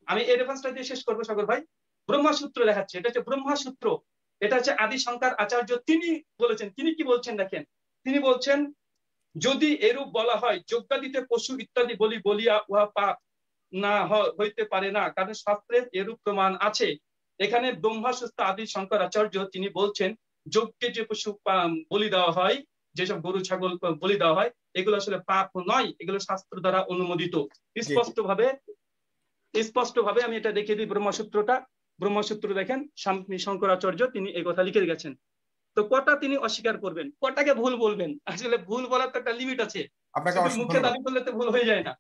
আমি এই রেফারেন্সটা দিয়ে শেষ করবো সাগর ভাই। ব্রহ্মসূত্র দেখাচ্ছে, এটা হচ্ছে ব্রহ্মসূত্র, এটা হচ্ছে আদি শঙ্কর আচার্য তিনি বলেছেন। তিনি কি বলছেন দেখেন, তিনি বলছেন যদি এরূপ বলা হয় যজ্ঞাদিতে পশু ইত্যাদি বলি বলিয়া উহা পাপ না হইতে পারে না, কারণ শাস্ত্রে এরূপ প্রমাণ আছে। এখানে ব্রহ্মসূত্র আদি শঙ্করাচার্য তিনি বলছেন যজ্ঞে যে পশু বলি দেওয়া হয়, যেসব গরু ছাগল বলি দেওয়া হয়, এগুলো আসলে পাপ নয়, এগুলো শাস্ত্র দ্বারা অনুমোদিত। স্পষ্টভাবে স্পষ্টভাবে আমি এটা দেখিয়ে দিই ব্রহ্মসূত্রটা। ব্রহ্মসূত্র দেখেন স্বামী শঙ্করাচার্য তিনি এই কথা লিখে গেছেন। তো কটা তিনি অস্বীকার করবেন, কটাকে ভুল বলবেন? আসলে ভুল বলার তো একটা লিমিট আছে, আপনাকে শুধু অসংখ্য মুখে দাবি করলে তো ভুল হয়ে যায় না।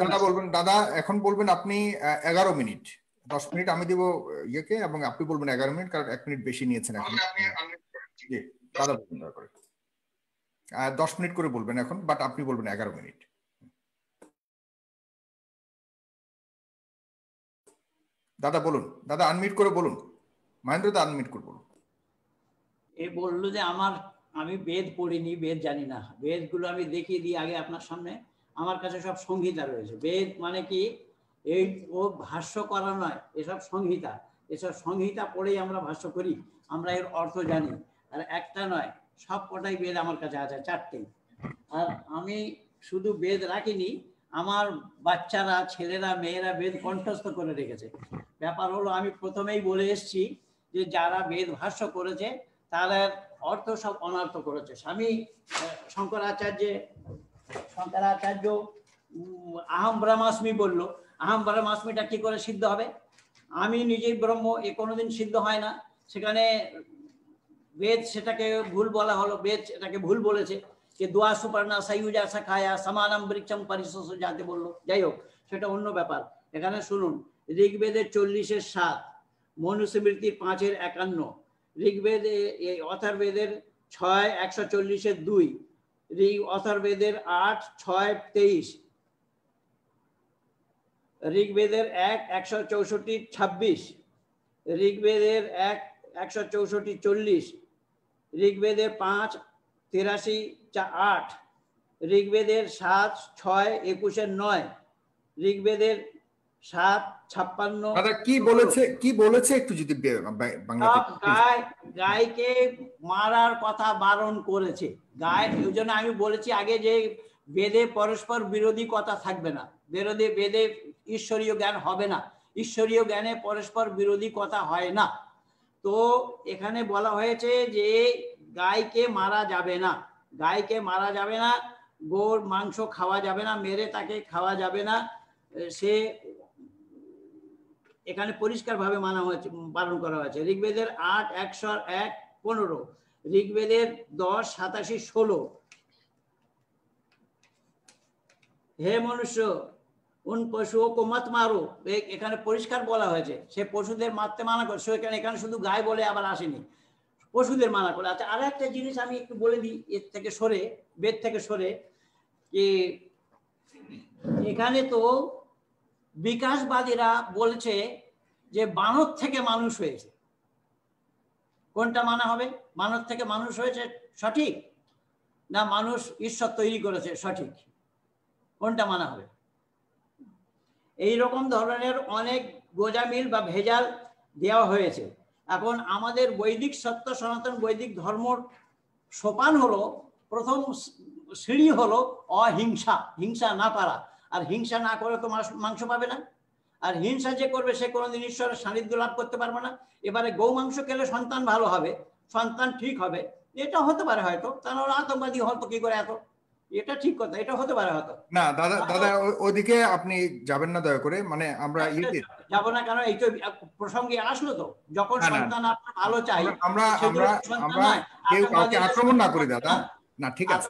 দাদা বলবেন, দাদা এখন বলবেন আপনি 11 মিনিট, 10 মিনিট আমি দিব ইয়েকে, এবং আপনি বলবেন 11 মিনিট, কারণ 1 মিনিট বেশি নিয়েছেন এখন। জি দাদা বলবেন দয়া করে, 10 মিনিট করে বলবেন এখন, বাট আপনি বলবেন 11 মিনিট। দাদা বলুন, দাদা আনমিউট করে বলুন, মহেন্দ্র দা আনমিউট করে বলুন। এ বললো যে আমি বেদ পড়িনি, বেদ জানি না, বেদগুলো আমি দেখিয়ে দিই আগে আপনার সামনে। আমার কাছে সব সংহিতা রয়েছে। বেদ মানে কি, এই ও ভাষ্য করা নয়, এসব সংহিতা, এসব সংহিতা পড়েই আমরা ভাষ্য করি, আমরা এর অর্থ জানি। আর একটা নয়, সব কটাই বেদ আমার কাছে আছে, 4টেই। আর আমি শুধু বেদ রাখিনি, আমার বাচ্চারা, ছেলেরা, মেয়েরা বেদ কণ্ঠস্থ করে রেখেছে। ব্যাপার হলো, আমি প্রথমেই বলে এসছি যে যারা বেদ ভাষ্য করেছে তারা অর্থ সব অনর্থ করেছে। স্বামী শঙ্করাচার্য আহম ব্রহ্মাস্মি বললো, আহম ব্রহ্মাস্মিটা কি করে সিদ্ধ হবে? আমি নিজেই ব্রহ্ম, এ কোনোদিন সিদ্ধ হয় না। সেখানে বেদ সেটাকে ভুল বলা হলো, বেদ এটাকে ভুল বলেছে, যে দোয়া সুপর্ণা সাইউজা শাখায়া সমানম বৃক্ষম পরিশোষ যাতে বললো। যাই হোক, সেটা অন্য ব্যাপার। এখানে শুনুন, ঋগ্বেদের 40-7, মনুস্মৃতির 5-51, ঋগ্বেদে অথর্ববেদের 6-140-2, অথর্ববেদের 8-6-23, ঋগ্বেদের 1-164-26, ঋগ্বেদের 1-164-40, ঋগ্বেদের 5-83-8, ঋগ্বেদের 7-6-21-9, ঋগ্বেদের 7-56। দাদা কি বলেছে একটু যদি বাংলাতে। গায়কে মারার কথা বারণ করেছে। গায়, ওই জন্য আমি বলেছি আগে যে বেদে পরস্পর বিরোধী কথা থাকবে না, বেদে ঈশ্বরীয় জ্ঞান হবে না, ঈশ্বরীয় জ্ঞানে পরস্পর বিরোধী কথা হয় না। তো এখানে বলা হয়েছে যে গায়কে মারা যাবে না, গায়কে মারা যাবে না, গোর মাংস খাওয়া যাবে না, মেরে তাকে খাওয়া যাবে না। সে এখানে পরিষ্কার ভাবে মানা হয়েছে, পালন করা হয়েছে। ঋগ্বেদের 8-1-1-15, ঋগ্বেদের 10-87-16, হে মনুষ্য উন পশুও কো মত মারো, এখানে পরিষ্কার বলা হয়েছে সে পশুদের মারতে মানা করে। এখানে শুধু গায়ে বলে আবার আসেনি, পশুদের মানা করে। আচ্ছা, আর একটা জিনিস আমি একটু বলে দিই, এর থেকে সরে, বেদ থেকে সরে, যে এখানে তো বিকাশবাদীরা বলছে যে বানর থেকে মানুষ হয়েছে। কোনটা মানা হবে? বানর থেকে মানুষ হয়েছে সঠিক, না মানুষ ঈশ্বর তৈরি করেছে সঠিক? কোনটা মানা হবে? এই রকম ধরনের অনেক গোজামিল বা ভেজাল দেওয়া হয়েছে। এখন আমাদের বৈদিক সত্য সনাতন বৈদিক ধর্মর সোপান হলো, প্রথম সিঁড়ি হলো অহিংসা, হিংসা না পারা। আর হিংসা না করে তো মাংস পাবে না, আর হিংসা যে করবে সে কোনোদিন ঈশ্বরের সান্নিধ্য লাভ করতে পারবে না। এবারে গৌ মাংস খেলে সন্তান ভালো হবে, সন্তান ঠিক হবে, এটা হতে পারে হয়তো, তাহলে আতঙ্কবাদী হতো কি করে এত, এটা ঠিক কথা, এটা হতে পারে হয়তো। না দাদা, দাদা ওইদিকে আপনি যাবেন না দয়া করে, মানে আমরা যাবো না কেন, এই তো প্রসঙ্গে আসলো তো, যখন সন্তান আপনার ভালো চাই, আমরা কেউ কাউকে আক্রমণ না করি দাদা। না ঠিক আছে,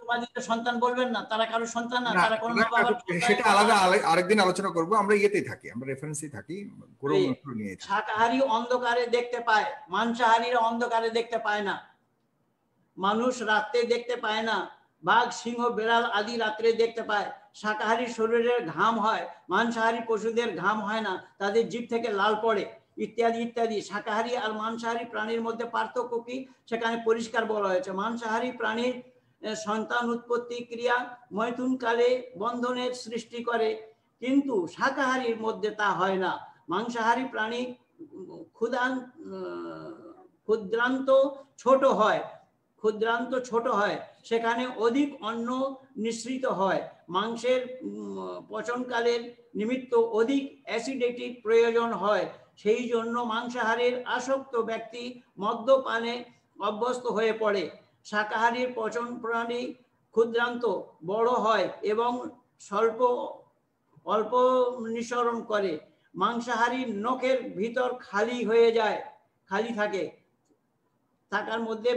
সন্তান বলবেন না, তারা কারো সন্তান না, তারা কোনো সেটা আলাদা, আরেকদিন আলোচনা করব। আমরা ইয়েতেই থাকি, আমরা রেফারেন্সেই থাকি। শাকাহারী অন্ধকারে দেখতে পায়, মাংসাহারীরা অন্ধকারে দেখতে পায় না, মানুষ রাত্রে দেখতে পায় না, বাঘ সিংহ বেড়াল আদি রাত্রে দেখতে পায়। শাকাহারী শরীরের ঘাম হয়, মাংসাহারী পশুদের ঘাম হয় না, তাদের জিভ থেকে লাল পড়ে, ইত্যাদি ইত্যাদি। শাকাহারী আর মাংসাহারী প্রাণীর মধ্যে পার্থক্য কি সেখানে পরিষ্কার বলা হয়েছে। মাংসাহারী প্রাণীর সন্তান উৎপত্তি ক্রিয়া মৈথুনকালে বন্ধনের সৃষ্টি করে, কিন্তু শাকাহারীর মধ্যে তা হয় না। মাংসাহারী প্রাণী ক্ষুদ্রান্ত ছোট হয় সেখানে অধিক অন্ন নিঃসৃত হয়। মাংসের পচনকালের নিমিত্ত অধিক অ্যাসিডিটির প্রয়োজন হয়। সেই জন্য মাংসাহারীর আসক্ত ব্যক্তি মদ্যপানে অভ্যস্ত হয়ে পড়ে। শাকাহারীর পচন প্রণালী ক্ষুদ্রান্ত বড় হয় এবং অল্প নিঃসরণ করে। মাংসাহারীর নখের ভিতর খালি থাকার মধ্যে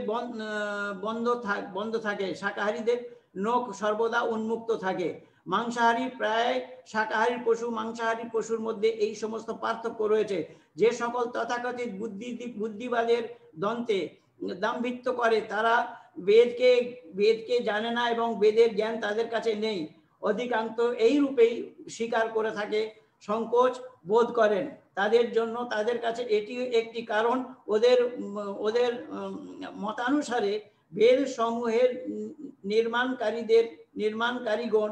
বন্ধ থাকে। শাকাহারীদের নখ সর্বদা উন্মুক্ত থাকে। শাকাহারী পশু মাংসাহারী পশুর মধ্যে এই সমস্ত পার্থক্য রয়েছে। যে সকল তথাকথিত বুদ্ধিবাদের দন্তে দাম্ভিত্ব করে তারা বেদকে জানে না এবং বেদের জ্ঞান তাদের কাছে নেই। অধিকাংশ এই রূপেই স্বীকার করে থাকে, সংকোচ বোধ করেন। তাদের কাছে এটি একটি কারণ। ওদের মতানুসারে বেদ সমূহের নির্মাণকারীগণ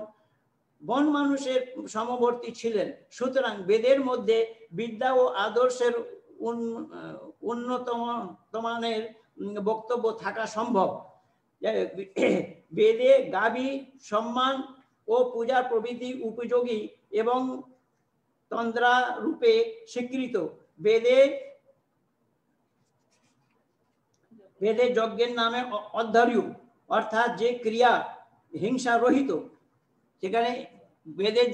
বন মানুষের সমবর্তী ছিলেন। সুতরাং বেদের মধ্যে বিদ্যা ও আদর্শের উন্নতমানের বক্তব্য থাকা সম্ভব। বেদে গাভী সম্মান ও পূজা প্রভৃতি উপযোগী এবং তন্দ্রা রূপে স্বীকৃত। বেদে যজ্ঞের নামে অধ্বর্য অর্থাৎ যে ক্রিয়া হিংসা রহিত, সেখানে বেদের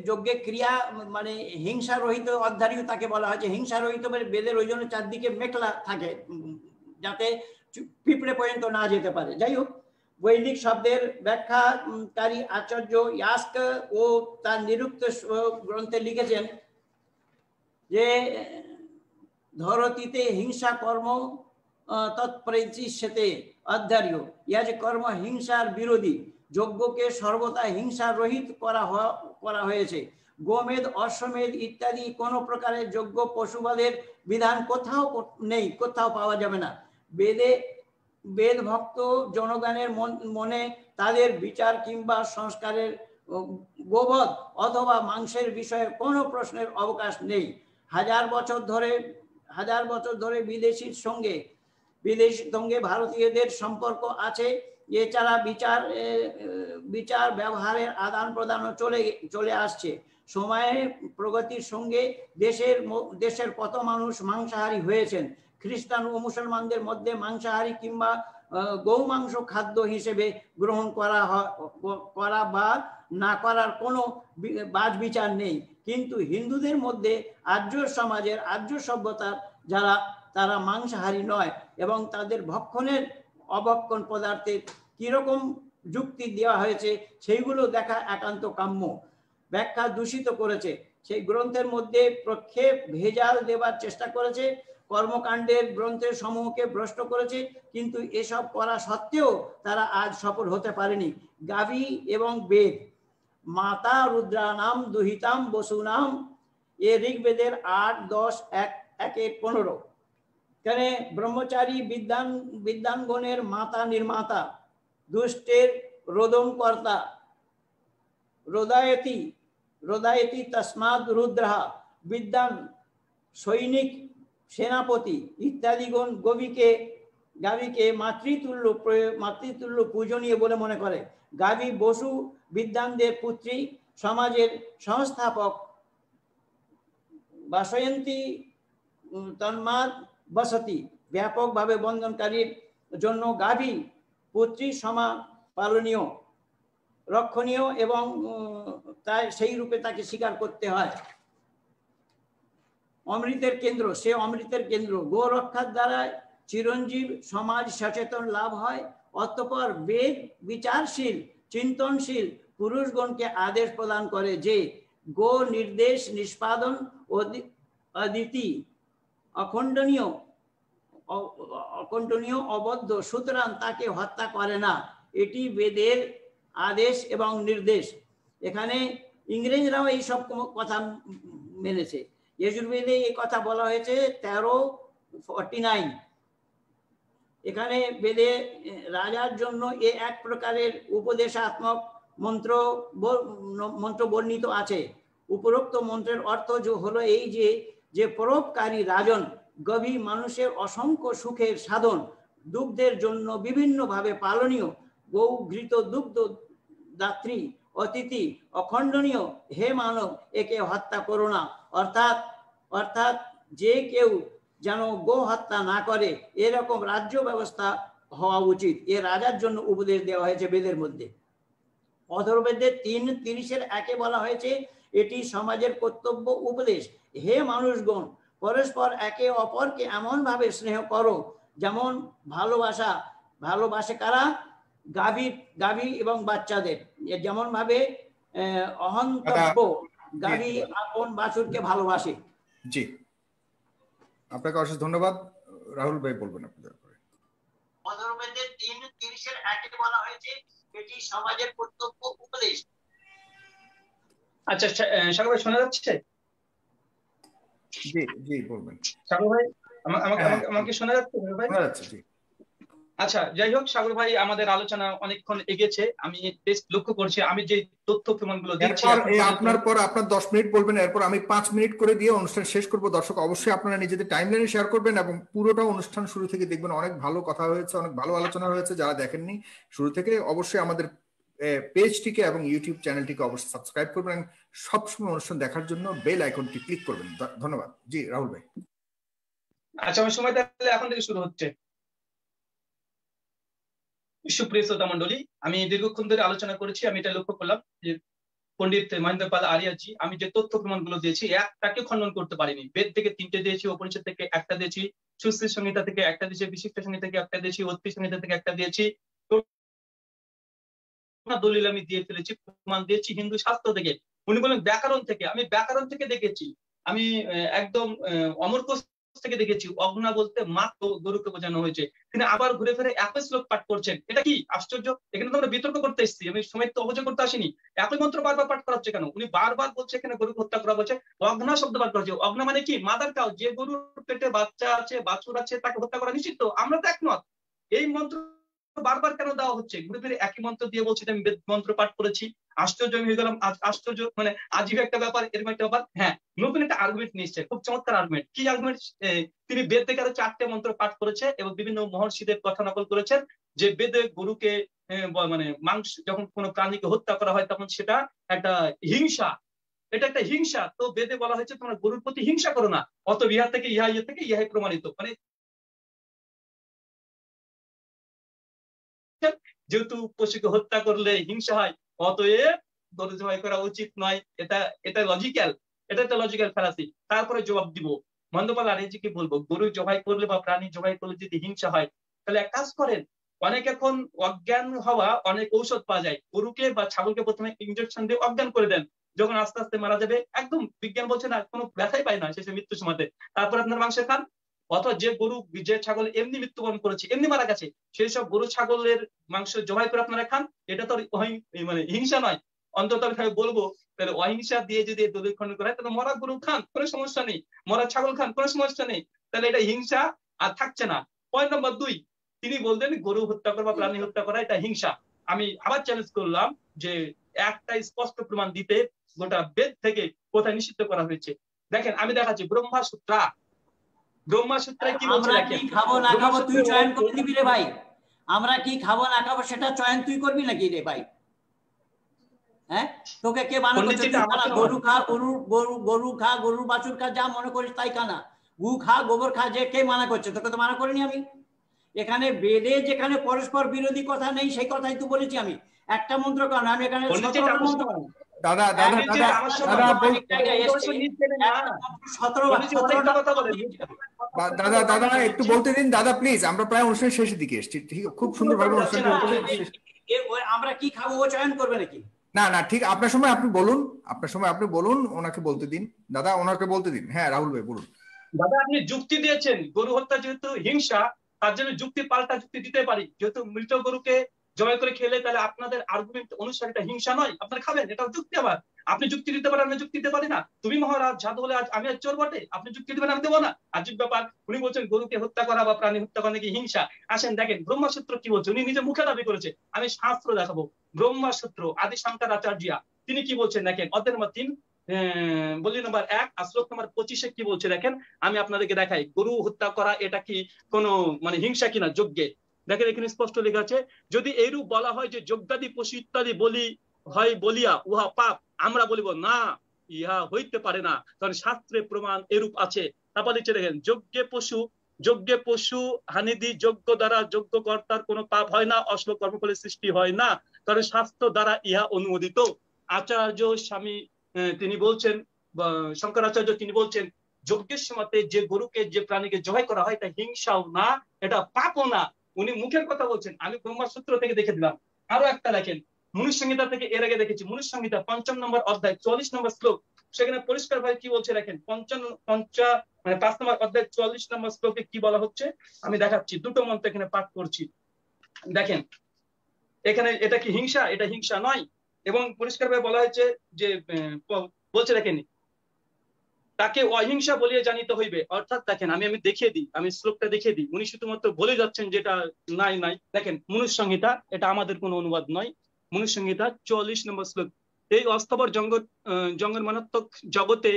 যজ্ঞে ক্রিয়া মানে হিংসা রহিত অধ্বর্য তাকে বলা হয়েছে। হিংসা রহিত মানে বেদের ওই জন্য চারদিকে মেখলা থাকে যাতে পিঁপড়ে পর্যন্ত না যেতে পারে। যাই হোক, বৈদিক শব্দের ব্যাখ্যাকারী আচার্য ইয়াস্ক ও তার নিরুক্ত গ্রন্থে লিখেছেন যে ধরতিতে হিংসা কর্ম তৎপরিচিষ্যতে অধ্বর্য। ইহা যে কর্ম হিংসার বিরোধী। যজ্ঞকে সর্বদা হিংসা রহিত করা হয়েছে। গোমেদ, অশ্বমেধ ইত্যাদি কোন প্রকারের যজ্ঞ পশুবধের বিধান কোথাও পাওয়া যাবে না। বেদ ভক্ত জনগণের মনে তাদের বিচার কিংবা সংস্কারের গোবধ অথবা মাংসের বিষয়ে কোনো প্রশ্নের অবকাশ নেই। হাজার বছর ধরে বিদেশির সঙ্গে ভারতীয়দের সম্পর্ক আছে। এছাড়া বিচার ব্যবহারের আদান প্রদানও চলে আসছে। সময়ের প্রগতির সঙ্গে দেশের কত মানুষ মাংসাহারী হয়েছেন। খ্রিস্টান ও মুসলমানদের মধ্যে মাংসাহারী কিংবা গৌমাংস খাদ্য হিসেবে গ্রহণ করা বা না করার কোনো বাজ বিচার নেই। কিন্তু হিন্দুদের মধ্যে আর্য সমাজের আর্য সভ্যতার তারা মাংসাহারী নয় এবং তাদের অভক্ষণ পদার্থের কিরকম যুক্তি দেওয়া হয়েছে সেইগুলো দেখা একান্ত কাম্য। ব্যাখ্যা দূষিত করেছে। সেই গ্রন্থের মধ্যে প্রক্ষেপ ভেজাল দেবার চেষ্টা করেছে। কর্মকাণ্ডের গ্রন্থের সমূহকে ভ্রষ্ট করেছে। কিন্তু এসব করা সত্ত্বেও তারা আজ সফল হতে পারেনি। গাভী এবং বেদ মাতা রুদ্রানাম দুহিতাম বসুনাম, এ ঋগ্বেদের 8, 10, 1-15। এখানে ব্রহ্মচারী বিদ্যানগণের মাতা নির্মাতা, দুষ্টের রোদনকর্তা, রোদায়তি তস্মাদ রুদ্রহা, বিদ্যান সৈনিক সেনাপতি ইত্যাদিগণ গাভীকে মাতৃতুল্য পূজনীয় বলে মনে করে। গাভী বসু বিদ্যানদের পুত্রী, সমাজের সংস্থাপক। বাসয়ন্তী তন্মাদ বসতি, ব্যাপকভাবে বন্ধনকারীর জন্য গাভী পুত্রী সমা পালনীয়, রক্ষণীয় এবং তাই সেই রূপে তাকে স্বীকার করতে হয়। অমৃতের কেন্দ্র। গো রক্ষার দ্বারা চিরঞ্জীব সমাজ সচেতন লাভ হয়। অতঃপর বেদ বিচারশীল চিন্তনশীল পুরুষগণকে আদেশ প্রদান করে যে গো নির্দেশ নিষ্পাদন অদিতি অখণ্ডনীয় অবদ্ধ, সুতরাং তাকে হত্যা করে না। এটি বেদের আদেশ এবং নির্দেশ। এখানে ইংরেজরাও এই সব কথা মেনেছে। যজুর্বেদে এই কথা বলা হয়েছে 1349। এখানে বেদে রাজার জন্য এক প্রকারের উপদেশাত্মক মন্ত্র বর্ণিত আছে। উপরোক্ত মন্ত্রের অর্থ হলো এই যে পরোপকারী রাজন গভীর মানুষের অসংখ্য সুখের সাধন, দুগ্ধের জন্য বিভিন্নভাবে পালনীয়, গৌ ঘৃত দুগ্ধ দাত্রী অতিথি অখণ্ডনীয়, হে মানব একে হত্যা করো না। অর্থাৎ যে কেউ যেন গো হত্যা না করে এরকম রাজ্য ব্যবস্থা হওয়া উচিত। এ রাজার জন্য উপদেশ দেওয়া হয়েছে বেদের মধ্যে। অথর্ববেদের 3:30 বলা হয়েছে এটি সমাজের কর্তব্য উপদেশ। হে মানুষগণ, পরস্পর একে অপরকে এমন ভাবে স্নেহ করো যেমন ভালোবাসে কারা? গাভী এবং বাচ্চাদের। যেমন ভাবে অহন্তব্য গাভী আপন বাছুরকে ভালোবাসে। জি, আপনাকে অশেষ ধন্যবাদ। রাহুল ভাই বলবেন আপনাদের। অথর্ববেদের 3:30 বলা হয়েছে এটি সমাজের কর্তব্য উপদেশ। আচ্ছা সাগর ভাই শোনা যাচ্ছে? জি জি বলবেন সাগর ভাই, আমাকে শোনা যাচ্ছে ভাই? শোনা যাচ্ছে, জি। আচ্ছা, যাই হোক, সাগর ভাই আমাদের আলোচনা অনেকক্ষণ এগেছে। আমি বেশ লক্ষ্য করছি, আমি যে তথ্য প্রমাণগুলো দিচ্ছি আপনার পর আপনার 10 মিনিট বলবেন, এরপর আমি 5 মিনিট করে দিয়ে অনুষ্ঠান শেষ করব। দর্শক অবশ্যই আপনারা নিজেদের টাইমলাইনে শেয়ার করবেন এবং পুরোটা অনুষ্ঠান শুরু থেকে দেখবেন। অনেক ভালো কথা হয়েছে, অনেক ভালো আলোচনা হয়েছে। যারা দেখেননি শুরু থেকে, অবশ্যই আমাদের পেজটিকে এবং ইউটিউব চ্যানেলটিকে অবশ্যই সাবস্ক্রাইব করবেন। সবসময় অনুষ্ঠান দেখার জন্য বেল আইকনটি ক্লিক করবেন। ধন্যবাদ। জি রাহুল ভাই। আচ্ছা, আমার সময় তাহলে এখন থেকে শুরু হচ্ছে। সুপ্রিয় শ্রোতা মন্ডলী, আমি দীর্ঘক্ষণ ধরে আলোচনা করেছি। আমি এটা লক্ষ্য করলাম যে পণ্ডিত মহেন্দ্র পাল আরিয়াজি আমি যে তথ্য প্রমাণগুলো দিয়েছি একটাকে খণ্ডন করতে পারিনি। বেদ থেকে 3টে দিয়েছি, উপনিষদ থেকে 1টা দিয়েছি, সুশ্রী সংহিতা থেকে 1টা দিয়েছি, বিশিষ্ট সংহিতা থেকে 1টা দিয়েছি, অত্রি সংহিতা থেকে 1টা দিয়েছি। দলিল আমি দিয়ে ফেলেছি, প্রমাণ দিয়েছি হিন্দু শাস্ত্র থেকে। উনি বলেন ব্যাকরণ থেকে। আমি ব্যাকরণ থেকে দেখেছি, আমি একদম অমর কোষ থেকে দেখেছি। অগ্না বলতে মা গরুকে বোঝানো হয়েছে। তিনি আবার ঘুরে ফিরে একই শ্লোক পাঠ করছেন। এটা কি আশ্চর্য! এখানে তো আমরা বিতর্ক করতে এসেছি, আমি সময় তো অপচয় করতে আসিনি। একই মন্ত্র বারবার পাঠ করা হচ্ছে কেন? উনি বারবার বলছে এখানে গরুকে হত্যা করা হচ্ছে, অগ্না শব্দ পাঠ করা হচ্ছে। অগ্না মানে কি? Mother cow. যে গরুর পেটে বাচ্চা আছে, বাছুর আছে, তাকে হত্যা করা নিষিদ্ধ। আমরা তো একমত। এই মন্ত্র বারবার কেন দেওয়া হচ্ছে? ঘুরে ফিরে একই মন্ত্র দিয়ে বলছি আমি বেদ মন্ত্র পাঠ করেছি। আশ্চর্য হয়ে গেলাম। আশ্চর্য মানে আজীব একটা ব্যাপার, এরকম একটা ব্যাপার। হ্যাঁ, নতুন একটা আর্গুমেন্ট নিচ্ছে, খুব চমৎকার আর্গুমেন্ট। কি আর্গুমেন্ট? তিনি বেদ থেকে আরো 4টে মন্ত্র পাঠ করেছে এবং বিভিন্ন মহর্ষিদের কথা নকল করেছেন যে বেদে গরুকে মানে মাংস, যখন কোনো প্রাণীকে হত্যা করা হয় তখন সেটা একটা হিংসা, এটা একটা হিংসা। তো বেদে বলা হয়েছে তোমরা গরুর প্রতি হিংসা করো না। অত ইহা থেকে ইহাই প্রমাণিত। মানে যেহেতু পশুকে হত্যা করলে হিংসা হয়, অতএব গরু জবাই করা উচিত নয়। এটা লজিক্যাল, এটা একটা লজিক্যাল ফ্যালাসি। তারপরে জবাব দিব মন্দপাল আরিয়াজিকে বলবো, গরু জবাই করলে বা প্রাণী জবাই করলে যদি হিংসা হয়, তাহলে এক কাজ করেন। অনেক এখন অজ্ঞান হওয়া অনেক ঔষধ পাওয়া যায়। গরুকে বা ছাগলকে প্রথমে ইনজেকশন দিয়ে অজ্ঞান করে দেন, যখন আস্তে আস্তে মারা যাবে, একদম বিজ্ঞান বলছে না কোনো ব্যথাই পায় না শেষে মৃত্যুর সময়তে, তারপর আপনার মাংস খান। অথবা যে ছাগল এমনি মৃত্যুবরণ করেছে, এমনি মারা গেছে, সেই সব গরু ছাগলের মাংস জবাই করে আপনারা খান। এটা তো মানে হিংসা নয়। অন্তত আমি বলবো তাহলে অহিংসা দিয়ে যদি দলিল খণ্ডন করা হয়, তাহলে মরা গরু খান, কোনো সমস্যা নেই, মরা ছাগল খান, কোনো সমস্যা নেই। তাহলে এটা হিংসা আর থাকছে না। পয়েন্ট নম্বর 2, তিনি বললেন গরু হত্যা করা বা প্রাণী হত্যা করা এটা হিংসা। আমি আবার চ্যালেঞ্জ করলাম যে একটা স্পষ্ট প্রমাণ দিতে গোটা বেদ থেকে কোথায় নিষিদ্ধ করা হয়েছে। দেখেন, আমি দেখাচ্ছি ব্রহ্মাসূত্রে কি বলছে দেখেন। কি খাবো না খাবো তুই চয়ন করে দিবি রে ভাই। আমরা কি খাবো না খাবো সেটা চয়ন তুই করবি নাকি রে ভাই? হ্যাঁ, তোকে কে বানা করছে? গরু খা, গরু খা, গরুর বাছুর খা, যা মনে করিস তাই খানা। গু খা, গোবর খা, যে কে মানা করছে? তোকে তো মানা করিনি আমি। এখানে বেদে যেখানে পরস্পর বিরোধী কথা নেই সেই কথাই তো বলেছি আমি। একটা মন্ত্র কারণ আমি এখানে 17 মন্ত্র। দাদা একটু বলতে দিন দাদা প্লিজ। আমরা প্রায় অনুষ্ঠানের শেষের দিকে এসেছি। খুব সুন্দরভাবে অনুষ্ঠান আমরা কি খাবো ও চয়ন করবে নাকি? না ঠিক আপনার সময় আপনি বলুন, ওনাকে বলতে দিন। দাদা ওনাকে বলতে দিন। হ্যাঁ রাহুল ভাই বলুন। দাদা আপনি যুক্তি দিয়েছেন গরু হত্যা যেহেতু হিংসা, তার জন্য পাল্টা যুক্তি দিতে পারি। যেহেতু মৃত গরুকে জবাই করে খেলে তাহলে আপনাদের আর্গুমেন্ট অনুসারে এটা হিংসা নয়, আপনারা খাবেন, এটাও যুক্তি। আবার আপনি যুক্তি দিতে পারেন, আমি যুক্তি দিতে পারি না। তুমি মহারাজ জাদু হলে আজ আমি আর চোর বটে, আপনি যুক্তি দেবেন, আমি দেবো না। আজীব ব্যাপার। উনি বলছেন গরুকে হত্যা করা বা প্রাণী হত্যা করা নাকি হিংসা। আসেন দেখেন ব্রহ্মসূত্র কি বলছে। উনি নিজে মুখে দাবি করেছে, আমি শাস্ত্র দেখাবো। ব্রহ্মসূত্র আদি শঙ্কর আচার্যা তিনি কি বলছেন দেখেন। অধ্যায় নম্বর 3 বলি নম্বর 1 আর শ্লোক নম্বর 25 কি বলছে দেখেন, আমি আপনাদেরকে দেখাই। গরু হত্যা করা এটা কি কোনো মানে হিংসা কিনা যজ্ঞে? দেখেন এখানে স্পষ্ট লেখা আছে, যদি এইরূপ বলা হয় যে যজ্ঞাদি পশু ইত্যাদি বলি হয় বলিয়া উহা পাপ, আমরা বলিব না, ইহা হইতে পারে না, কারণ শাস্ত্রে প্রমাণ এরূপ আছে। তারপর লিখছে দেখেন, যজ্ঞে পশু হানিদি যজ্ঞ দ্বারা যজ্ঞ কর্তার কোনো পাপ হয় না, অশ্লীল কর্মফলের সৃষ্টি হয় না, কারণ শাস্ত্র দ্বারা ইহা অনুমোদিত। আচার্য স্বামী তিনি বলছেন, শঙ্করাচার্য তিনি বলছেন, যজ্ঞের সময়তে যে গরুকে যে প্রাণীকে জবাই করা হয় এটা হিংসাও না, এটা পাপও না। উনি মুখের কথা বলছেন, আমি ব্রহ্মসূত্র থেকে দেখে দিলাম। আরো একটা দেখেন, মনুসংহিতা থেকে এর আগে দেখেছি, মনুসংহিতা ৫ নম্বর অধ্যায় ৪৪ নম্বর শ্লোক, সেখানে পরিষ্কার ভাবে কি বলছে দেখেন, ৫ নম্বর অধ্যায় ৪৪ নম্বর শ্লোকে কি বলা হচ্ছে আমি দেখাচ্ছি, দুটো মন্ত্র এখানে পাঠ করছি। দেখেন এখানে এটা কি হিংসা? এটা হিংসা নয়। এবং পরিষ্কারভাবে বলা হয়েছে যে বলছে দেখেন, তাকে অহিংসা বলিয়া জানিতে হইবে। অর্থাৎ দেখেন আমি দেখিয়ে দিই, আমি শ্লোকটা দেখিয়ে দিই, উনি শুধুমাত্র বলে যাচ্ছেন যেটা নাই। দেখেন মনুসংহিতা, এটা আমাদের কোনো অনুবাদ নয়, মনুসংহিতা ৪৪ নম্বর শ্লোক, এই অস্থাবর জঙ্গলমানাত্মক জগতে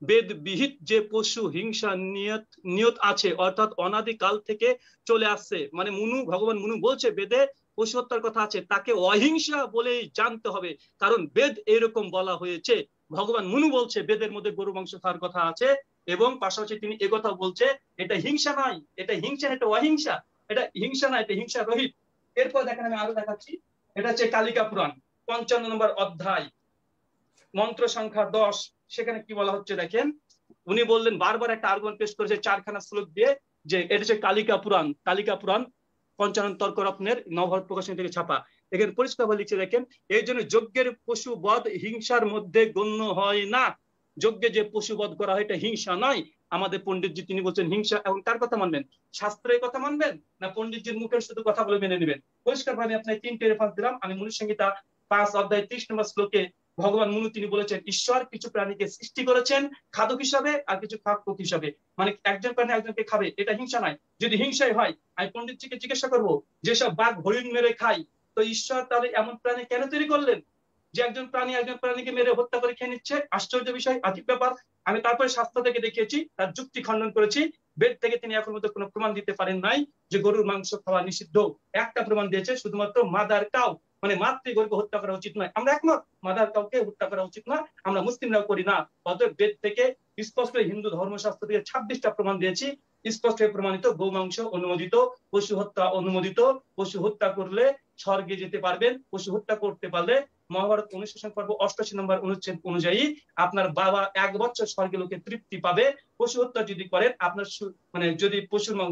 বেদ বিহিত যে পশু হিংসা নিয়ত আছে, অর্থাৎ অনাদিকাল থেকে চলে আসছে। মানে ভগবান মুনু বলছে বেদে পশু হত্যার কথা আছে, তাকে অহিংসা বলেই জানতে হবে, কারণ বেদ এরকম বলা হয়েছে। ভগবান মুনু বলছে বেদের মধ্যে গরু মাংস খাওয়ার কথা আছে, এবং পাশাপাশি তিনি একথা বলছে এটা হিংসা নয়, এটা হিংসা, এটা অহিংসা, এটা হিংসা নয়, এটা হিংসা রহিত। এরপর দেখেন আমি আরো দেখাচ্ছি, এটা হচ্ছে কালিকা পুরাণ ৫৫ নম্বর অধ্যায় মন্ত্র সংখ্যা ১০, সেখানে কি বলা হচ্ছে দেখেন, উনি বললেন বারবার একটা আর্গুমেন্ট পেশ করেছে ৪খানা শ্লোক দিয়ে, যে এটা হচ্ছে কালিকা পুরাণ ৫৫ তর্করত্নের নবভারত প্রকাশনী থেকে ছাপা। এখানে পরিষ্কার ভাবে লিখছে দেখেন, এই জন্য যজ্ঞের পশু বধ হিংসার মধ্যে গণ্য হয় না। যজ্ঞে যে পশু বধ করা হয় এটা হিংসা নয়। আমাদের পণ্ডিতজি তিনি বলছেন হিংসা, এবং তার কথা মানবেন, শাস্ত্রের কথা মানবেন না পণ্ডিতজির মুখের শুধু কথা বলে মেনে নেবেন? পরিষ্কার ভাবে আপনার ৩টে রেফারেন্স দিলাম আমি। মনুসংহিতা ৫ অধ্যায় ৩০ নম্বর শ্লোকে ভগবান মুনু তিনি বলেছেন, ঈশ্বর কিছু প্রাণীকে সৃষ্টি করেছেন খাদক হিসাবে আর কিছু খাদ্যক হিসাবে, মানে একজন প্রাণী একজনকে খাবে, এটা হিংসা নয়। যদি হিংসাই হয় আমি পণ্ডিতজিকে জিজ্ঞাসা করবো, যেসব বাঘ হরিণ মেরে খাই, তো ঈশ্বর তাহলে এমন প্রাণী কেন তৈরি করলেন যে একজন প্রাণীকে মেরে হত্যা করে খেয়ে নিচ্ছে? আশ্চর্য বিষয়, আজীব ব্যাপার। আমি তারপরে শাস্ত্র থেকে দেখিয়েছি, তার যুক্তি খণ্ডন করেছি। বেদ থেকে তিনি এখন মধ্যে কোনো প্রমাণ দিতে পারেন নাই যে গরুর মাংস খাওয়া নিষিদ্ধ। একটা প্রমাণ দিয়েছে শুধুমাত্র মাদার কাউ, মানে মাতৃগর্ভকে হত্যা করা উচিত নয়। আমরা একমত, মাদার কাউকে হত্যা করা উচিত না, আমরা মুসলিমরাও করি না। অতএব বেদ থেকে স্পষ্ট হিন্দু ধর্মশাস্ত্র থেকে ২৬টা প্রমাণ দিয়েছি, স্পষ্ট প্রমাণিত গো মাংস অনুমোদিত, পশু হত্যা অনুমোদিত, পশু হত্যা করলে স্বর্গে যেতে পারবেন, পশু হত্যা করতে পারলে মহাভারত অনুশাসন পর্ব ৮৮ নম্বর অনুচ্ছেদ অনুযায়ী আপনার বাবা ১ বছর স্বর্গে লোকে তৃপ্তি পাবে। পশু হত্যা যদি করেন, আপনার মানে যদি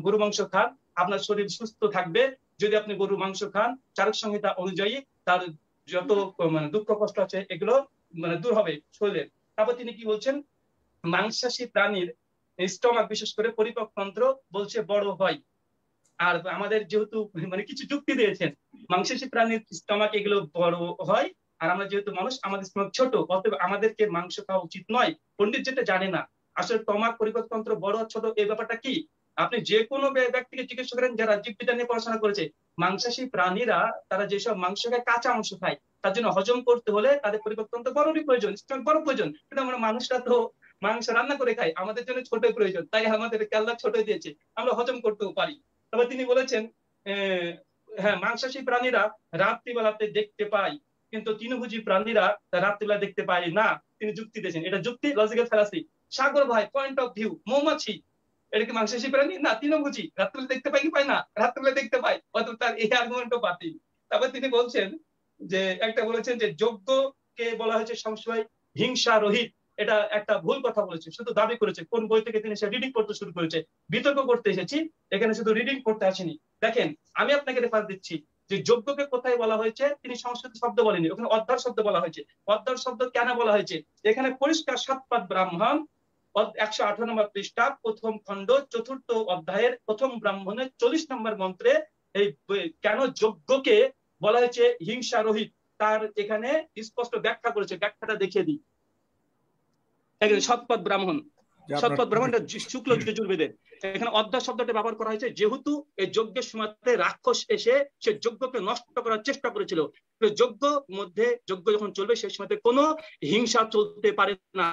গরু মাংস খান আপনার শরীর সুস্থ থাকবে। যদি আপনি গরু মাংস খান, চারক সংহিতা অনুযায়ী তার যত মানে দুঃখ কষ্ট আছে এগুলো মানে দূর হবে শরীরের। তারপর তিনি কি বলছেন, মাংসাশী প্রাণীর স্টমাক বিশেষ করে পরিপাকতন্ত্র বলছে বড় হয়। আর আমাদের যেহেতু মানে কিছু যুক্তি দিয়েছেন, মাংসাশী প্রাণীর স্টমাক এগুলো বড় হয়, আর আমরা যেহেতু মানুষ আমাদের স্টমাক ছোট, অতএব আমাদেরকে মাংস খাওয়া উচিত নয়। পণ্ডিত যেটা জানে না আসলে স্টমাক পরিপাকতন্ত্র বড় ছোট এই ব্যাপারটা কি, আপনি যে কোনো ব্যক্তিকে জিজ্ঞেস করেন যারা জীববিদ্যা নিয়ে পড়াশোনা করেছে, মাংসাশী প্রাণীরা তারা যেসব মাংস খায় কাঁচা অংশ খায়, তার জন্য হজম করতে হলে তাদের পরিপাকতন্ত্র বড়ই প্রয়োজন, স্টমাক বড় প্রয়োজন। কিন্তু আমরা মানুষরা তো মাংস রান্না করে খাই, আমাদের জন্য ছোটই প্রয়োজন, তাই আমাদের আল্লাহ ছোট দিয়েছে, আমরা হজম করতেও পারি। তবে তিনি বলেছেন হ্যাঁ মাংসাশী প্রাণীরা রাত্রিবেলাতে দেখতে পায়, কিন্তু তৃণভোজী প্রাণীরা রাত্রিবেলা দেখতে পায় না। তিনি যুক্তি দিয়েছেন, এটা যুক্তি, লজিক্যাল ফ্যালাসি। সাগর ভাই পয়েন্ট অফ ভিউ, মৌমাছি এটা কি মাংসাশী প্রাণী? না, তৃণভোজী। রাত্রিবেলা দেখতে পাই কি পায় না? রাত্রিবেলা দেখতে পায়, অথবা তার এই আর্গুমেন্টও বাতিল। তারপর তিনি বলছেন যে একটা বলেছেন যে যজ্ঞকে বলা হয়েছে সবসময় হিংসা রহিত, এটা একটা ভুল কথা বলেছে, শুধু দাবি করেছে। কোন বই থেকে তিনি সে রিডিং করতে শুরু করেছে, বিতর্ক করতে এসেছি, এখানে শুধু রিডিং করতে আসেনি। দেখেন আমি আপনাকে রেফার দিচ্ছি যে যজ্ঞকে কোথায় বলা হয়েছে, তিনি সংস্কৃত শব্দ বলেনি, ওখানে অধ্যার শব্দ বলা হয়েছে। অধ্যার শব্দ কেন বলা হয়েছে? এখানে পরিষ্কার সাতপাদ ব্রাহ্মণ ১১৮ নম্বর পৃষ্ঠা প্রথম খণ্ড ৪র্থ অধ্যায়ের প্রথম ব্রাহ্মণের ৪০ নম্বর মন্ত্রে এই কেন যজ্ঞকে বলা হয়েছে হিংসা রহিত তার এখানে স্পষ্ট ব্যাখ্যা করেছে। ব্যাখ্যাটা দেখিয়ে দিই। সৎপদ ব্রাহ্মণ সৎপথ ব্রাহ্মণটা শুক্ল যজুর্বেদে। এখানে অধ্যায় শব্দটা ব্যবহার করা হয়েছে যেহেতু এই যজ্ঞের সময়তে রাক্ষস এসে সে যজ্ঞকে নষ্ট করার চেষ্টা করেছিল। যজ্ঞ মধ্যে যজ্ঞ যখন চলবে সেই সময়তে কোনো হিংসা চলতে পারে না,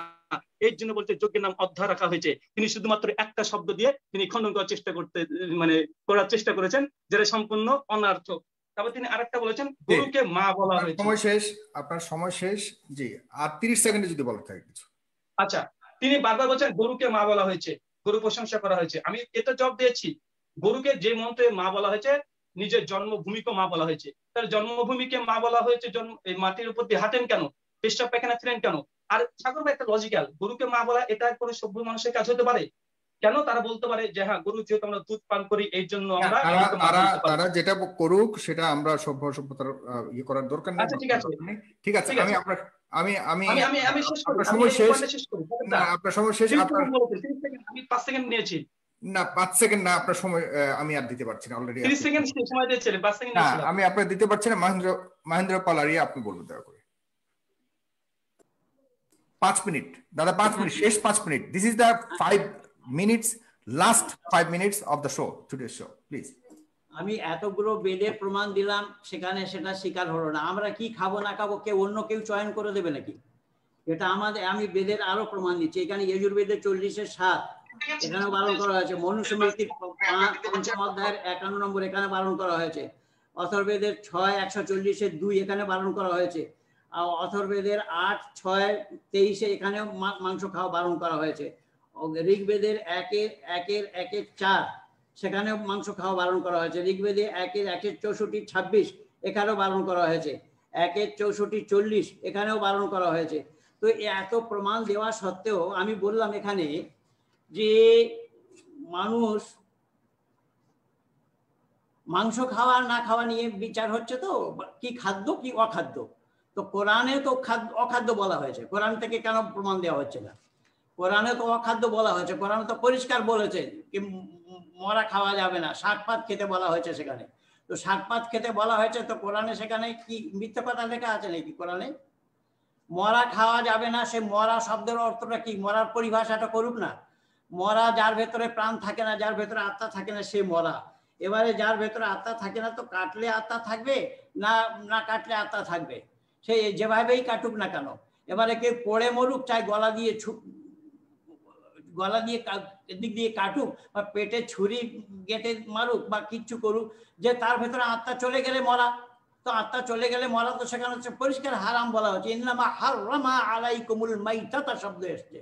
এই জন্য বলতে যজ্ঞের নাম অধ্যায় রাখা হয়েছে। তিনি শুধুমাত্র একটা শব্দ দিয়ে তিনি খণ্ডন করার চেষ্টা করার চেষ্টা করেছেন, যেটা সম্পূর্ণ অনার্থক। তারপর তিনি আরেকটা বলেছেন গরুকে মা বলা হয়েছে। সময় শেষ, আপনার সময় শেষ। জি, আর 30 সেকেন্ডে যদি বলা থাকে কিছু। আচ্ছা, তিনি বারবার বলছেন গরুকে মা বলা হয়েছে, গরু প্রশংসা করা হয়েছে। আমি এটা জবাব দিয়েছি, গরুকে যে মন্ত্রে মা বলা হয়েছে নিজের জন্মভূমিকে মা বলা হয়েছে। তার জন্মভূমিকে মা বলা হয়েছে, মাটির উপর দিয়ে হাঁটেন কেন, পেশাব পায়খানা ফিরেন কেন? আর সাগর ভাই একটা লজিক্যাল, গরুকে মা বলা এটা কোনো সভ্য মানুষের কাজ হতে পারে? কেন? তারা বলতে পারে যে হ্যাঁ গরু যেহেতু আমরা দুধ পান করি এই জন্য আমরা তারা যেটা করুক সেটা আমরা সভ্যতার ইয়ে করার দরকার নেই। আচ্ছা ঠিক আছে, ঠিক আছে, আমি শেষ করি, সময় শেষ। আপনার সময় শেষ, আমি 5 সেকেন্ড নিয়েছি। না 5 সেকেন্ড না, আপনার সময় আমি আর দিতে পারছি না, অলরেডি 30 সেকেন্ড সময় দিয়েছিলেন, 5 সেকেন্ড নিয়েছিলাম। আমি আপনার দিতে পারছি না। মহেন্দ্র পালারিয়া আপনি বলবেন দয়া করে। 5 মিনিট দাদা, 5 মিনিট, শেষ 5 minute. This is the 5 minutes, last 5 minutes of the show, today's show, please. আমি এতগুলো বেদের প্রমাণ দিলাম, সেখানে সেটা স্বীকার হলো না। আমরা কি খাবো না খাবো অন্য কেউ চয়ন করে দেবে নাকি? এটা আমি বেদের আরো প্রমাণ দিচ্ছি। এখানে যজুর্বেদের 40-7 এখানেও বারণ করা হয়েছে। মনুস্মৃতির 5ম অধ্যায়ের 51 নম্বর এখানে বারণ করা হয়েছে। অথর্ববেদের 6:140-2 এখানে বারণ করা হয়েছে। আর অথর্ববেদের 8:6-23 এখানেও মাংস খাওয়া বারণ করা হয়েছে। ঋগ্বেদের 1:4 সেখানেও মাংস খাওয়া বারণ করা হয়েছে। ঋগ্বেদে 1:64-26 এখানেও বারণ করা হয়েছে। 1:64-40 এখানেও বারণ করা হয়েছে। তো এত প্রমাণ দেওয়া সত্ত্বেও আমি বললাম এখানে যে মানুষ মাংস খাওয়া না খাওয়া নিয়ে বিচার হচ্ছে, তো কি খাদ্য কি অখাদ্য। তো কোরআনে তো অখাদ্য বলা হয়েছে, কোরআন থেকে কেন প্রমাণ দেওয়া হচ্ছে না? কোরআনে তো অখাদ্য বলা হয়েছে, কোরআনে তো পরিষ্কার বলেছে কি মরা খাওয়া যাবে না, শাকপাত খেতে বলা হয়েছে সেখানে। তো শাকপাত খেতে বলা হয়েছে, তো কোরআনে সেখানে কি মিথ্যা কথা লেখা আছে নাকি? কোরআনে মরা খাওয়া যাবে না, সে মরা শব্দের অর্থটা কি? মরার পরিভাষাটা করুক না। মরা যার ভেতরে প্রাণ থাকে না, যার ভেতরে আত্মা থাকে না, সে মরা। এবারে যার ভেতরে আত্মা থাকে না, তো কাটলে আত্মা থাকবে না, না কাটলে আত্মা থাকবে, সে যেভাবেই কাটুক না কেন। এবারে কেউ পড়ে মরুক, চাই গলা দিয়ে এদিক দিয়ে কাটুক বা পেটে ছুরি গেঁথে মারুক বা কিচ্ছু করুক, যে তার ভেতরে আত্মা চলে গেলে মরা। তো আত্মা চলে গেলে মরা, তো সেখানে হচ্ছে পরিষ্কার হারাম বলা হচ্ছে। ইন্নামা হাররামা আলাইকুমুল মাইতাতা শব্দ এসছে,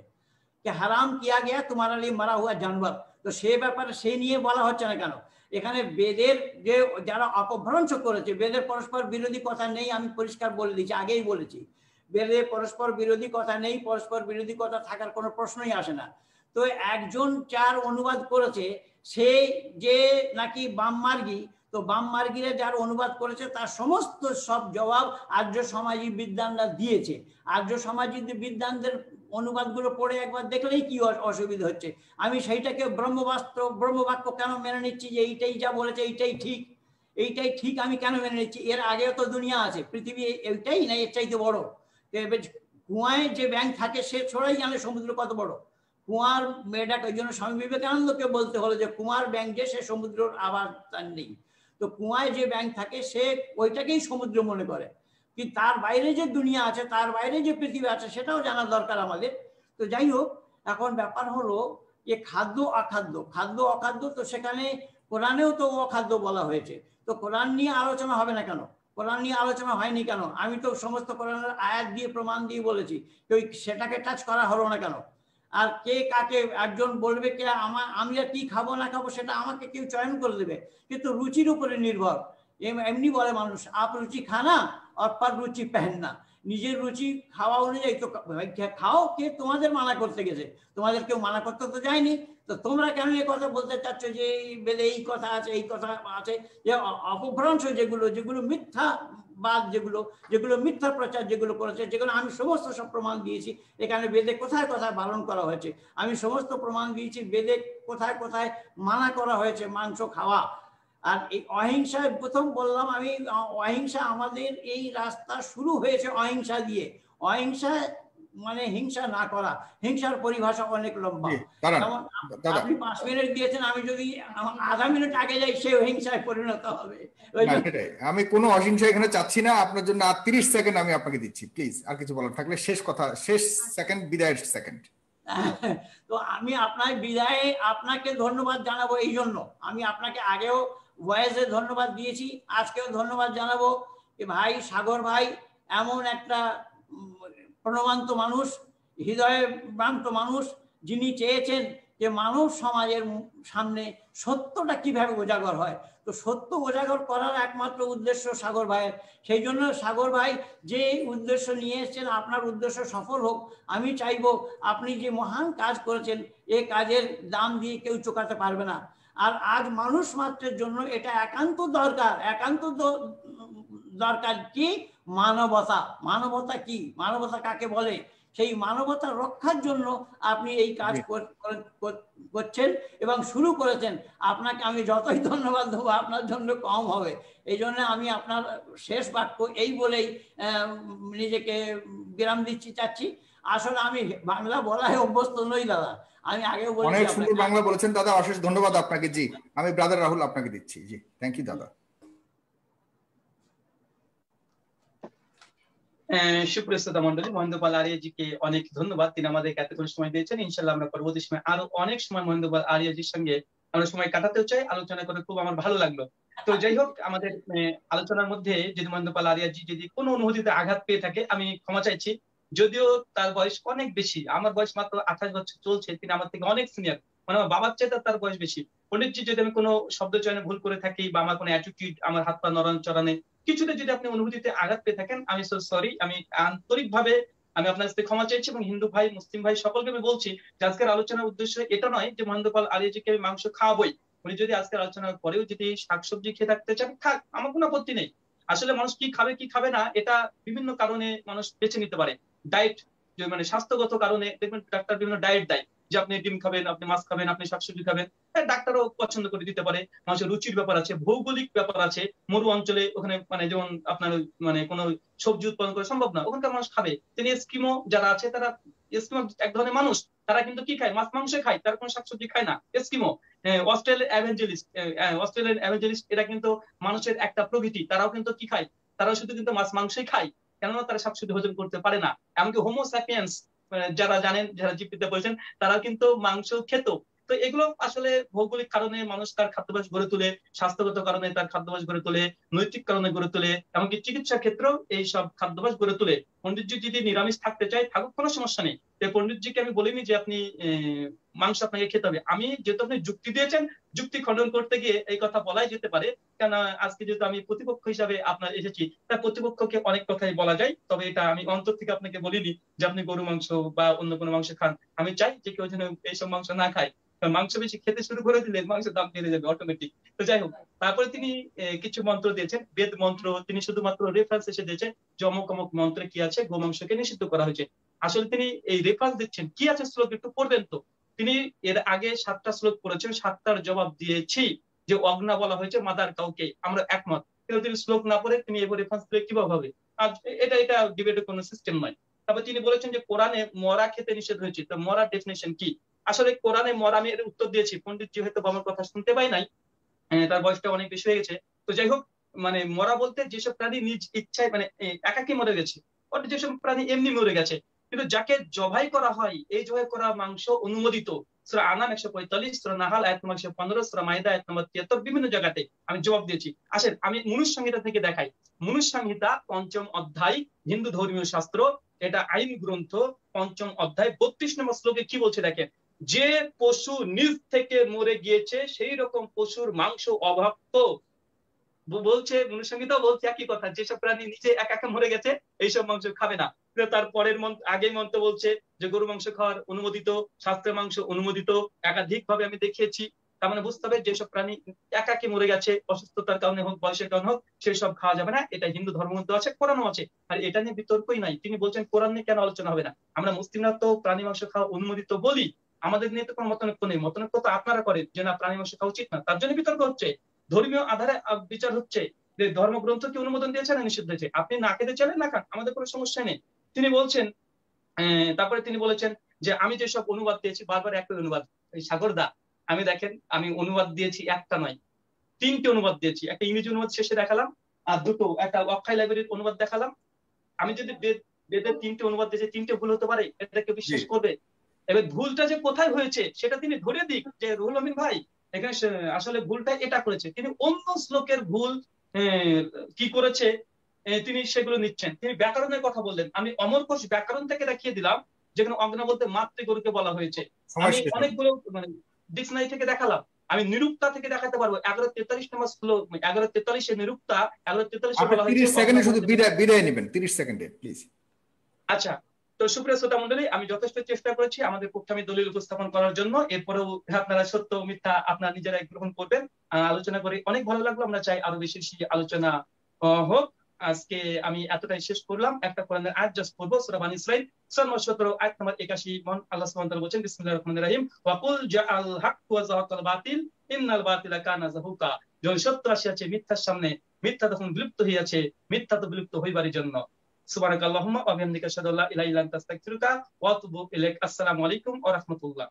कि हराम किया गया तुम्हारे लिए मरा हुआ जानवर। তো সেই ব্যাপারে সেই নিয়ে বলা হচ্ছে না কেন? এখানে বেদের যে যারা অপভ্রংশ করেছে, বেদের পরস্পর বিরোধী কথা নেই, আমি পরিষ্কার বলে দিচ্ছি, আগেই বলেছি বেদের পরস্পর বিরোধী কথা নেই, পরস্পর বিরোধী কথা থাকার কোনো প্রশ্নই আসে না। তো একজন যার অনুবাদ করেছে সে যে নাকি বামমার্গী, তো বামমার্গীরা যার অনুবাদ করেছে তার সমস্ত সব জবাব আর্য সমাজিক বিদ্বানরা দিয়েছে। আর্য সমাজিক বিদ্বানদের অনুবাদগুলো পড়ে একবার দেখলেই কি অসুবিধা হচ্ছে। আমি সেইটাকে ব্রহ্মবাক্য কেন মেনে নিচ্ছি যে এইটাই যা বলেছে এইটাই ঠিক, আমি কেন মেনে নিচ্ছি? এর আগেও তো দুনিয়া আছে, পৃথিবী এইটাই না এর চাইতে বড়। কুয়ায় যে ব্যাঙ থাকে সে ছড়াই জানে সমুদ্র কত বড়। কুয়ার মেয়েটাকে, ওই জন্য স্বামী বিবেকানন্দকে বলতে হলো যে কুমার ব্যাঙ যে সে সমুদ্রের আবার তার নেই। তো কুয়ায় যে ব্যাঙ থাকে সে ওইটাকেই সমুদ্র মনে করে, কিন্তু তার বাইরে যে দুনিয়া আছে, তার বাইরে যে পৃথিবী আছে সেটাও জানা দরকার আমাদের। তো যাই হোক, এখন ব্যাপার হলো যে খাদ্য অখাদ্য, তো সেখানে কোরআনেও তো অখাদ্য বলা হয়েছে। তো কোরআন নিয়ে আলোচনা হবে না কেন? কোরআন নিয়ে আলোচনা হয়নি কেন? আমি তো সমস্ত কোরআনের আয়াত দিয়ে প্রমাণ দিয়ে বলেছি, তো সেটাকে টাচ করা হলো না কেন? আর কে কাকে একজন বলবে কে আমি আর কি খাবো না খাবো সেটা আমাকে কেউ চয়ন করে দেবে, কিন্তু রুচির উপরে নির্ভর। এমনি বলে মানুষ, আপ রুচি খানা আর পর রুচি পেহেননা, নিজের রুচি খাওয়া অনুযায়ী তো খাও। কে তোমাদের মানা করতে গেছে? তোমাদের কেউ মানা করতে তো যায়নি। তো তোমরা কেন এই কথা বলতে চাচ্ছ যে বেদে এই কথা আছে, এই কথা আছে? যে অপভ্রংশ যেগুলো মিথ্যা বাদ, যেগুলো মিথ্যা প্রচার যেগুলো করেছে, যেগুলো আমি সমস্ত সব প্রমাণ দিয়েছি। এখানে বেদে কোথায় কোথায় বারণ করা হয়েছে আমি সমস্ত প্রমাণ দিয়েছি। বেদে কোথায় কোথায় মানা করা হয়েছে মাংস খাওয়া। আর এই অহিংসা, প্রথম বললাম আমি, অহিংসা আমাদের এই রাস্তা শুরু হয়েছে অহিংসা দিয়ে। অহিংসা মানে হিংসা না করা। হিংসার পরিভাষা অনেক লম্বা। যেমন আপনি 5 মিনিট দিয়েছেন, আমি যদি আধা মিনিট আগে যাই সেও হিংসায় পরিণত হবে। আমি কোনো অহিংসা এখানে চাচ্ছি না। আপনার জন্য আর 30 সেকেন্ড আমি আপনাকে দিচ্ছি, প্লিজ। আর কিছু বলার থাকলে শেষ কথা, শেষ সেকেন্ড, বিদায়ের সেকেন্ড। তো আমি আপনার বিদায়ে আপনাকে ধন্যবাদ জানাবো। এই জন্য আমি আপনাকে আগেও ভয়েসে ধন্যবাদ দিয়েছি, আজকেও ধন্যবাদ জানাবো। ভাই সাগর ভাই এমন একটা প্রণবান্ত মানুষ, হৃদয়ে ভ্রান্ত মানুষ, যিনি চেয়েছেন যে মানব সমাজের সামনে সত্যটা কিভাবে উজাগর হয়। তো সত্য উজাগর করার একমাত্র উদ্দেশ্য সাগর ভাইয়ের। সেই জন্য সাগর ভাই যে উদ্দেশ্য নিয়ে এসেছেন, আপনার উদ্দেশ্য সফল হোক। আমি চাইবো আপনি যে মহান কাজ করেছেন, এই কাজের দাম দিয়ে কেউ চোকাতে পারবে না। আর আজ মানুষ মাত্রের জন্য এটা একান্ত দরকার, একান্ত দরকার কি মানবতা। মানবতা কি, মানবতা কাকে বলে, সেই মানবতা রক্ষার জন্য আপনি এই কাজ করছেন এবং শুরু করেছেন। আপনাকে আমি যতই ধন্যবাদ দেবো আপনার জন্য কম হবে। এই জন্য আমি আপনার শেষ বাক্য এই বলেই নিজেকে বিরাম দিচ্ছি চাচ্ছি। আসলে আমি বাংলা বলায় অভ্যস্ত নই দাদা, আমি আগেও বলেছি। অনেক সুন্দর বাংলা বলেছেন দাদা, অশেষ ধন্যবাদ আপনাকে। জি, আমি ব্রাদার রাহুল আপনাকে দিচ্ছি। জি, থ্যাংক ইউ দাদা। সুপ্রিয় শ্রোতা মন্ডলী, মহেন্দ্রপাল আরিয়াজিকে অনেক ধন্যবাদ। তিনি আমাদেরকে এতক্ষণ সময় দিয়েছেন। ইনশাল্লাহ আমরা পরবর্তী সময় আরো অনেক সময় মহেন্দ্রপাল আরিয়াজির সঙ্গে আমরা সময় কাটাতেও চাই। আলোচনা করে খুব আমার ভালো লাগলো। তো যাই হোক, আমাদের আলোচনার মধ্যে যদি মহেন্দ্রপাল আরিয়াজি যদি কোনো অনুভূতিতে আঘাত পেয়ে থাকে, আমি ক্ষমা চাইছি। যদিও তার বয়স অনেক বেশি, আমার বয়স মাত্র 28 বছর চলছে, তিনি আমার থেকে অনেক সিনিয়র, মানে আমার বাবার চেয়ে তার বয়স বেশি। পণ্ডিতজি, যদি আমি কোনো শব্দ চয়নে ভুল করে থাকি বা আমার কোনো অ্যাটিটিউড, আমার হাত পা নড়ানো চড়ানে কিছুতে যদি আপনি অনুভূতিতে আঘাত পেয়ে থাকেন, আমি সরি। আমি আন্তরিকভাবে আমি আপনার কাছে ক্ষমা চাইছি। এবং হিন্দু ভাই, মুসলিম ভাই সকলকে আমি বলছি যে আজকের আলোচনার উদ্দেশ্য এটা নয় যে মহেন্দ্রপাল আরিয়াজিকে আমি মাংস খাওয়াবই। উনি যদি আজকের আলোচনার পরেও যদি শাকসবজি খেয়ে থাকতে চান, খাক, আমার কোনো আপত্তি নেই। আসলে মানুষ কি খাবে কি খাবে না, এটা বিভিন্ন কারণে মানুষ বেছে নিতে পারে। ডায়েট, মানে স্বাস্থ্যগত কারণে দেখবেন ডাক্তার বিভিন্ন ডায়েট দেয় যে আপনি ডিম খাবেন, আপনি মাছ খাবেন, আপনি শাকসবজি খাবেন। ডাক্তারও পছন্দ করে দিতে পারে। মানুষের রুচির ব্যাপার আছে, ভৌগোলিক ব্যাপার আছে। মরু অঞ্চলে ওখানে মানে যেমন আপনার মানে কোনো সবজি উৎপাদন করা সম্ভব না, ওখানকার মানুষ খাবে। তিনি এস্কিমো যারা আছে, তারা এস্কিমো এক ধরনের মানুষ, তারা কিন্তু কি খায়, মাছ মাংস খায়, তারা কোনো শাকসবজি খায় না। এস্কিমো, অস্ট্রেলিয়ান অ্যাভেঞ্জেলিস্ট, এরা কিন্তু মানুষের একটা প্রভৃতি, তারাও কিন্তু কি খায়, তারাও শুধু কিন্তু মাছ মাংসই খায়, কেননা তারা শাকসবজি হজম করতে পারে না। এমনকি হোমো স্যাপিয়েন্স যারা জানেন, যারা জীববিদ্যা বলছেন, তারা কিন্তু মাংস খেত। তো এগুলো আসলে ভৌগোলিক কারণে মানুষ তার খাদ্যাভ্যাস গড়ে তোলে, স্বাস্থ্যগত কারণে তার খাদ্যাভ্যাস গড়ে তোলে, নৈতিক কারণে গড়ে তোলে, এমনকি চিকিৎসা ক্ষেত্রেও এই সব খাদ্যাভ্যাস গড়ে তোলে। পণ্ডিতজি যদি নিরামিষ থাকতে চায়, থাকুক, কোনো সমস্যা নেই। পণ্ডিতজিকে আমি বলিনি যে আপনি মাংস আপনাকে খেতে হবে। আমি যেহেতু আপনি যুক্তি দিয়েছেন, যুক্তি খণ্ডন করতে গিয়ে এই কথা বলাই যেতে পারে, কেন আজকে যেহেতু আমি প্রতিপক্ষ হিসাবে আপনার এসেছি, তার প্রতিপক্ষকে অনেক কথাই বলা যায়। তবে এটা আমি অন্তর থেকে আপনাকে বলিনি যে আপনি গরু মাংস বা অন্য কোনো মাংস খান। আমি চাই যে কেউ যেন এইসব মাংস না খায়। মাংস বেশি খেতে শুরু করে দিলে মাংসের দাম বেড়ে যাবে অটোমেটিক। তো যাই হোক, তারপরে তিনি কিছু মন্ত্র দিয়েছেন, বেদ মন্ত্র। তিনি শুধুমাত্র রেফারেন্স এসে দিয়েছেন যে অমুক অমুক মন্ত্রে কি আছে, গোমাংসকে নিষিদ্ধ করা হয়েছে। আসলে তিনি এই রেফারেন্স দিচ্ছেন, কি আছে শ্লোক একটু পড়বেন তো। তিনি এর আগে 7টা শ্লোক পড়েছেন, 7টার জবাব দিয়েছি যে অগ্না বলা হয়েছে মাদার কাউকে, আমরা একমত। কিন্তু তিনি শ্লোক না পড়ে তিনি এবার রেফারেন্স দিলে কিভাবে হবে? এটা ডিবেটের কোনো সিস্টেম নয়। তারপর তিনি বলেছেন যে কোরআনে মরা খেতে নিষেধ হয়েছে। তো মরা ডেফিনেশন কি? আসলে কোরআনে মরা, আমি এর উত্তর দিয়েছি, পণ্ডিতজি হয়তো আমার কথা শুনতে পাই নাই, তার বয়সটা অনেক বেশি হয়ে গেছে। তো যাই হোক, মানে মরা বলতে যেসব প্রাণী নিজ ইচ্ছায় মানে একাকী মরে গেছে, অর্থাৎ যেসব প্রাণী এমনি মরে গেছে, কিন্তু যাকে জবাই করা হয়, এই জবাই করা মাংস অনুমোদিত। সূরা আনাম 145, সূরা নাহাল আয়াত নম্বর 115, সূরা মাইদা আয়াত নম্বর 73, বিভিন্ন জায়গাতে আমি জবাব দিয়েছি। আসেন আমি মনুষ্য সংহিতা থেকে দেখাই। মনুষ্য সংহিতা 5ম অধ্যায়, হিন্দু ধর্মীয় শাস্ত্র, এটা আইন গ্রন্থ, 5ম অধ্যায় 32 নম্বর শ্লোকে কি বলছে দেখেন। যে পশু নিজ থেকে মরে গিয়েছে, সেই রকম পশুর মাংস অভক্ত। বলছে মনুসংহিতাও বলছে একই কথা, যেসব প্রাণী নিজে একা একা মরে গেছে এইসব মাংস খাবে না। তার পরের আগের মন্ত্র বলছে যে গরু মাংস খাওয়ার অনুমোদিত, স্বাস্থ্যের মাংস অনুমোদিত, একাধিক ভাবে আমি দেখিয়েছি। তার মানে বুঝতে হবে যেসব প্রাণী একাকি মরে গেছে, অসুস্থতার কারণে হোক, বয়সের কারণে হোক, সেই সব খাওয়া যাবে না। এটা হিন্দু ধর্মগ্রন্থ আছে, কোরআনও আছে, আর এটা নিয়ে বিতর্কই নাই। তিনি বলছেন কোরআন নিয়ে কেন আলোচনা হবে না? আমরা মুসলিমরা তো প্রাণী মাংস খাওয়া অনুমোদিত বলি, আমাদের নিয়ে তো কোনো মতানৈক্য নেই। মতানৈক্য তো আপনারা করেন যে না প্রাণী মাংস খাওয়া উচিত না, তার জন্য বিতর্ক হচ্ছে। ধর্মীয় আধারে বিচার হচ্ছে যে ধর্মগ্রন্থ কি অনুমোদন দিয়েছে না নিষিদ্ধ হয়েছে। আপনি না খেতে চাইলে না খান, আমাদের কোনো সমস্যা নেই। তিনি বলছেন তারপরে তিনি বলেছেন যে আমি যেসব অনুবাদ দিয়েছি বারবার একই অনুবাদ, এই সাগরদা আমি দেখেন আমি অনুবাদ দিয়েছি একটা নয় 3টে অনুবাদ দিয়েছি। একটা ইংরেজি অনুবাদ শেষে দেখালাম, আর দুটো একটা অক্ষয় লাইব্রেরির অনুবাদ দেখালাম। আমি যদি বেদের 3টে অনুবাদ দিয়েছি, 3টে ভুল হতে পারে, এটা কেউ বিশ্বাস করবে? এবার ভুলটা যে কোথায় হয়েছে সেটা তিনি ধরে দিক, যে রুহুল আমিন ভাই এখানে আসলে ভুলটা এটা করেছে। তিনি অন্য শ্লোকের ভুল কি করেছে তিনি সেগুলো নিচ্ছেন। তিনি ব্যাকরণের কথা বললেন, আমি অমরকোষ ব্যাকরণ থেকে দেখিয়ে দিলাম যেখানে অগ্না বলতে মাতৃগরুকে বলা হয়েছে। আমি অনেকগুলো মানে ডিকশনারি থেকে দেখালাম, আমি নিরুক্তা থেকে দেখাতে পারবো 1143 নম্বর শ্লোক, 1143 নিরুক্তা 1143 বলা হয়েছে। 30 সেকেন্ডে শুধু বিদায় নেবেন, 30 সেকেন্ডে প্লিজ। আচ্ছা, তো সুপ্রিয় শ্রোতা মন্ডলী, আমি যথেষ্ট চেষ্টা করেছি আমাদের পক্ষে আমি দলিল উপস্থাপন করার জন্য। এরপরেও আপনারা সত্য মিথ্যা আপনারা নিজেরাই গ্রহণ করবেন। আলোচনা করে অনেক ভালো লাগলো, আমরা চাই আরো বেশি আলোচনা হোক। আজকে আমি এতটাই শেষ করলাম। একটা কোরআনের আয়াত জাস্ট পড়বো, সূরা বানী ইসরাঈল 17 আয়াত নম্বর 81। আল্লাহ সুবহানাহু ওয়া তাআলা বলেন, বিসমিল্লাহির রহমানির রহিম, ওয়া কুল জাআল হাক্কু ওয়া যাহাকাল বাতিল ইন্নাল বাতিলা কানা যাহুকা। যখন সত্য আসিয়াছে মিথ্যার সামনে, মিথ্যা তখন বিলুপ্ত হইয়াছে, মিথ্যা তো বিলুপ্ত হইবারই জন্য। সুবহানাকাল্লাহুম্মা ওয়া বিহামদিকা আশহাদু আল্লা ইলাহা ইল্লা আনতা আস্তাগফিরুকা ওয়া আতুবু ইলাইক। আসসালামু আলাইকুম ওয়া রাহমাতুল্লাহ।